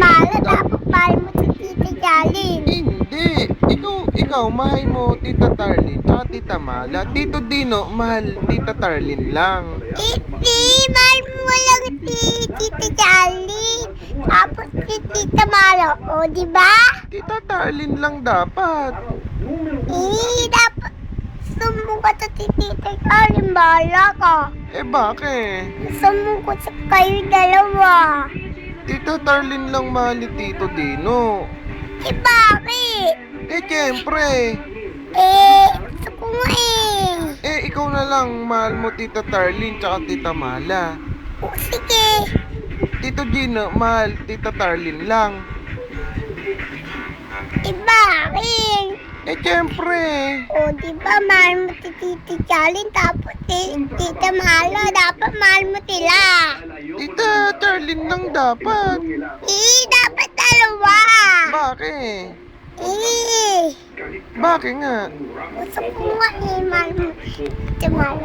Mala, dapat mahal mo si Tita Jalin. Hindi. Ikaw, mahal mo Tita Tarlin tsaka Tita Mala. Tito Dino, mahal Tita Tarlin lang. Hindi, mahal mo lang si Tita Jalin. Tapos si Tita Mala, o diba? Tita Tarlin lang dapat. Dapat sumungkot sa si Tita Jalin, bahala ka. Bakit? Sumungkot sa kayo dalawa. Tita Tarlin lang mahal ni Tito Dino. Bakit? Siyempre. Gusto ko nga Ikaw na lang mahal mo Tita Tarlin tsaka Tita Mala. O, sige. Tito Gino, mahal Tita Tarlin lang. Bakit? Siyempre. O, diba mahal mo si Tita Jalin, tapos si Tita Mala, dapat mahal mo sila. Tita Tarlin lang dapat. Dapat dalawa. Bakit? Bakit nga? Gusto ko nga mahal mo si Tita Mala.